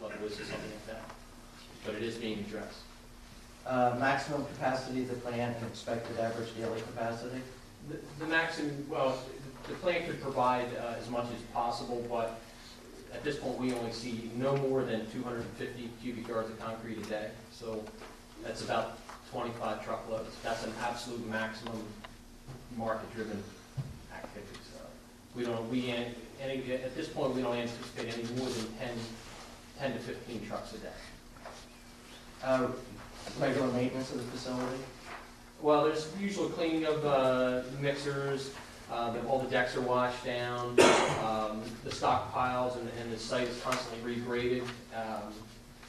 flood list or something like that. But it is being addressed. Maximum capacity of the plant and expected average daily capacity? The maximum, well, the plant could provide as much as possible, but at this point, we only see no more than 250 cubic yards of concrete a day. So that's about 25 truckloads. That's an absolute maximum market-driven activity. So at this point, we don't anticipate any more than 10 to 15 trucks a day. Regular maintenance of the facility? Well, there's usual cleaning of mixers, all the decks are washed down, the stockpiles and the site is constantly regraded.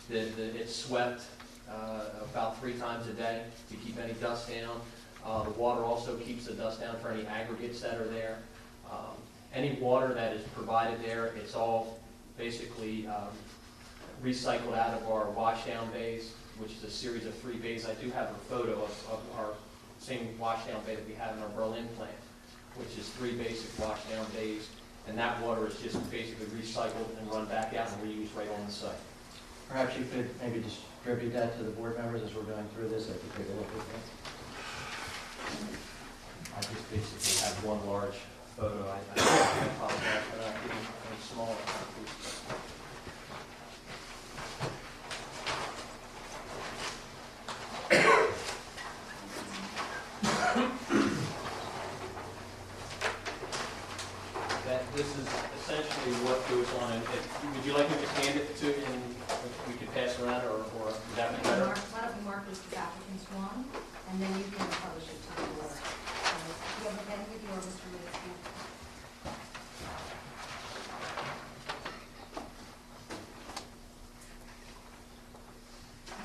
It's swept about 3 times a day to keep any dust down. The water also keeps the dust down for any aggregates that are there. Any water that is provided there, it's all basically recycled out of our washdown bays, which is a series of 3 bays. I do have a photo of our same washdown bay that we have in our Berlin plant, which is 3 basic washdown bays, and that water is just basically recycled and run back out and reused right on the site. Perhaps you could maybe distribute that to the board members as we're going through this, so they could take a look at that. I just basically have one large photo. I apologize for not getting any smaller. This is essentially what goes on. Would you like me to hand it to, and we could pass it around, or would that be better? Why don't we mark this as applicant's one, and then you can publish it to the board. Do you have a pen with you, or Mr. Lewinsky?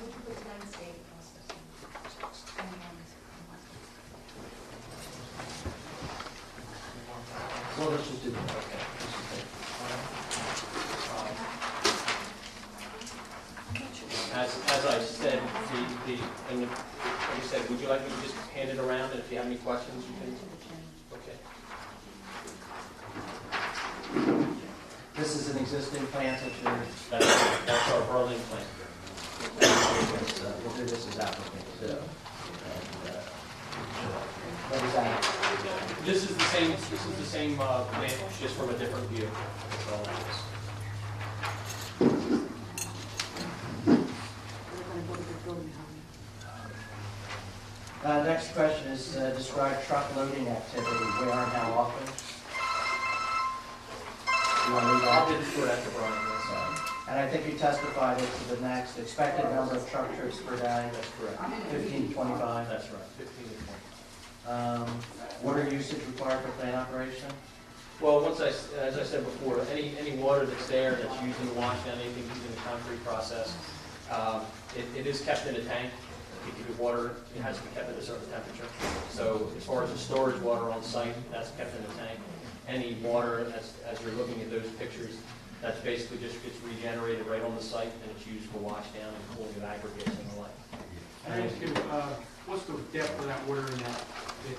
Would you put tonight's date process? Well, let's just do that. Okay. As I said, like I said, would you like me to just hand it around, and if you have any questions, you can? Okay. This is an existing plant that you're, That's our Berlin plant. we'll do this as applicant too. And, what is that? This is the same plant, just from a different view. That's all that is. Next question is describe truck loading activity, where and how often? You want to read I'll that? get to that to Brian. Yes. And I think you testified it to the next expected number of truck trips per day, That's correct. 15 to 25. That's right, 15 to 20. Water usage required for plant operation? Well, as I said before, any water that's there that's used in the washdown, anything used in the concrete process, it is kept in a tank. The water, it has to be kept at a certain temperature. So as far as the storage water on site, that's kept in a tank. Any water, as you're looking at those pictures, that's basically just gets regenerated right on the site, and it's used for washdown and cooling of aggregates and the like. Can I ask you, what's the depth of that water in that pit?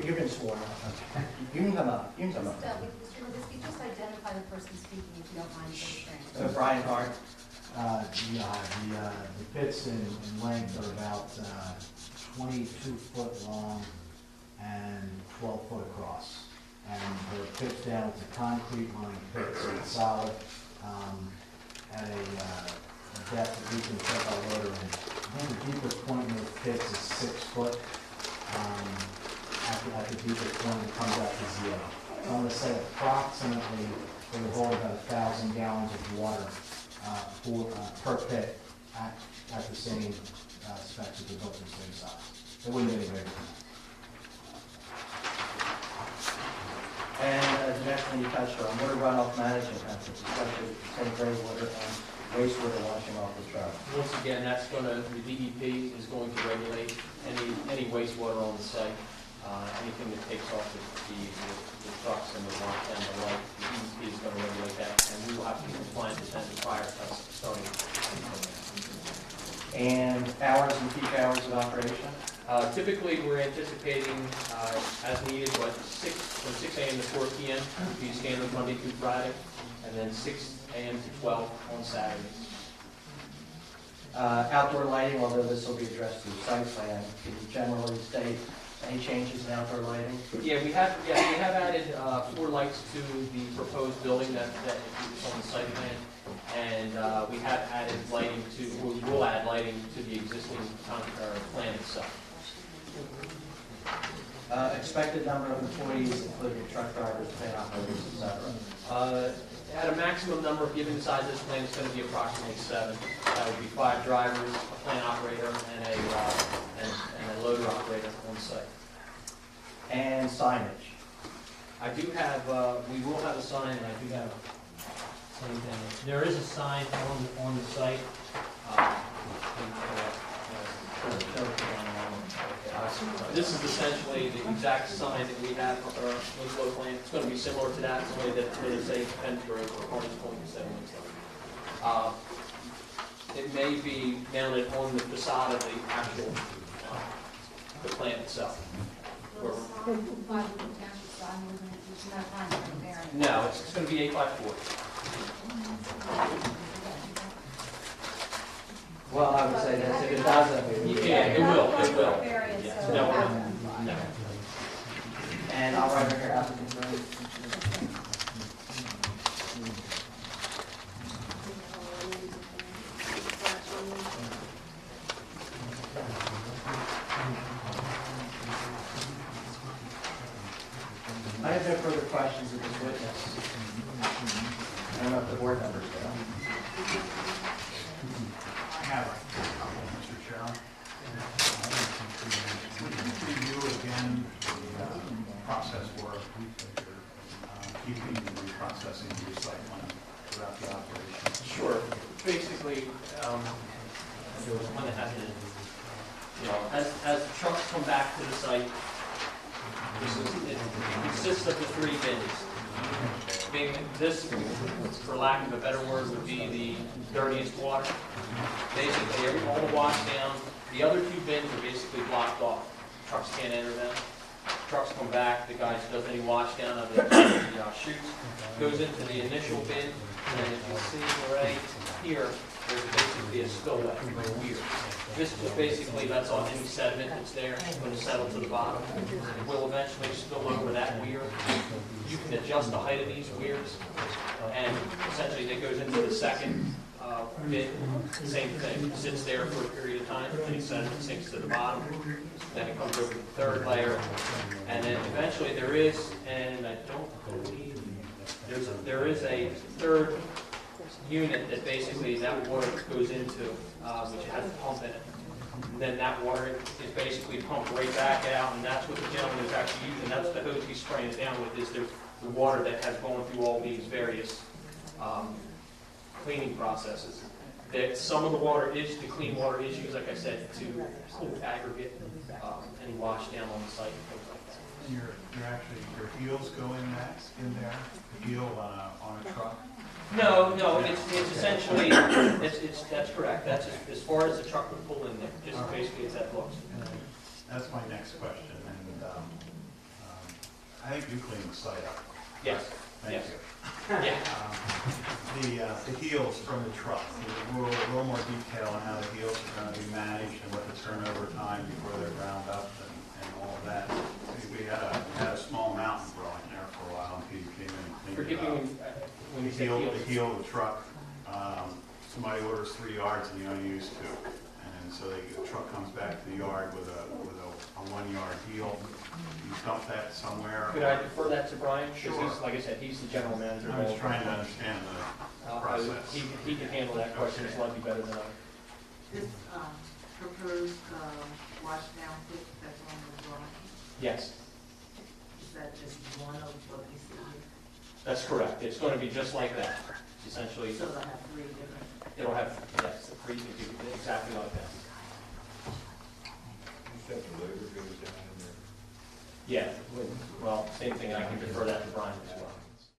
You've been sworn. You can come up. You can come up. Mr. Lewinsky, just identify the person speaking, if you don't mind, for the transcript. Brian Hart. The pits in length are about 22 foot long and 12 foot across. And they're pitched down to concrete lined pits, so it's solid at a depth that we can check our loader in. I think the deepest point in those pits is 6 foot. At the deepest point, it comes out to 0. So I'm going to say approximately they would hold about 1,000 gallons of water per pit at the same specs of the built the same size. It wouldn't be any bigger than that. And the next one you touched on, water runoff management methods, especially tank gray water and wastewater washing off the truck. Once again, the DEP is going to regulate any wastewater on the site, anything that takes off the trucks and the wash and the like, the DEP is going to regulate that, and we will have to be compliant with that prior to us starting. And hours and peak hours of operation? Typically, we're anticipating, as needed, from 6 a.m. to 4 p.m. to be standard Monday through Friday, and then 6 a.m. to 12 on Saturdays. Outdoor lighting, although this will be addressed through site plan, can you generally state any changes in outdoor lighting? Yeah, we have added 4 lights to the proposed building that is on the site plan. And we have added lighting we will add lighting to the existing plan itself. Expected number of employees, including truck drivers, plant operators, etc. At a maximum number, given the size of this plant, it's going to be approximately 7. That would be 5 drivers, a plant operator, and a loader operator on site. And signage. I do have, we will have a sign, and I do have something. There is a sign on the site. This is essentially the exact sign that we have for our Winslow plant. It's going to be similar to that, the way that they say Pennsboro or Carney's Point instead of Winslow. It may be mounted on the facade of the actual the plant itself. No, it's going to be 8x4. Well, I would say that if it doesn't, Yeah, it will. Yes. No. and I'll write here applicant's name. I have no further questions of this witness. I don't know if the board members do. I have a couple, Mr. Chairman. Would you review again the process work, keeping the reprocessing and recycling throughout the operation? Sure. Basically, there was one that happened, as the trucks come back to the site, it consists of the 3 bins. This, for lack of a better word, would be the dirtiest water. Basically, all the wash down. The other 2 bins are basically blocked off. Trucks can't enter them. Trucks come back, the guy does any wash down of the chutes, goes into the initial bin, and if you see right here, there's basically a spillway, a weir. This just basically lets off any sediment that's there, it's going to settle to the bottom. It will eventually spill over that weir. You can adjust the height of these weirs, and essentially it goes into the second bin. Same thing, sits there for a period of time, any sediment sinks to the bottom. Then it comes over to the 3rd layer, and then eventually there is, and I don't believe, there is a 3rd unit that basically that water goes into, which has a pump in it. And then that water is basically pumped right back out, and that's what the gentleman is actually using. That's the hose he's spraying it down with, is the water that has gone through all these various cleaning processes. That some of the water is, the clean water is used, like I said, to aggregate any wash down on the site and things like that. And your heels go in there, the heel on a truck? No, it's essentially, that's correct. That's as far as the truck would pull in there, just basically as that looks. That's my next question, and I think you cleaned the site up. Yes, Thank yes. you. Yeah. The heels from the truck, a little more detail on how the heels are going to be managed and what the turnover time before they're ground up and all of that. We had a small mountain growing there for a while, and Peter came in and cleaned Forgive it up. me when you say The heels. heel of the truck, somebody orders 3 yards and you only use 2. And so the truck comes back to the yard with a 1-yard heel. You dump that somewhere. Could I defer that to Brian? Sure. Because like I said, he's the general manager. I'm just trying to understand the process. He can handle that question, it's a lot better than I. This proposed wash down pit that's on the drawing, Yes, is that just one of what we see here? that's correct. It's going to be just like that, essentially. So they'll have 3 different, It'll have, yes, the 3 can be exactly like that. You said the labor goes down in there. Yeah, well, same thing, I can defer that to Brian as well.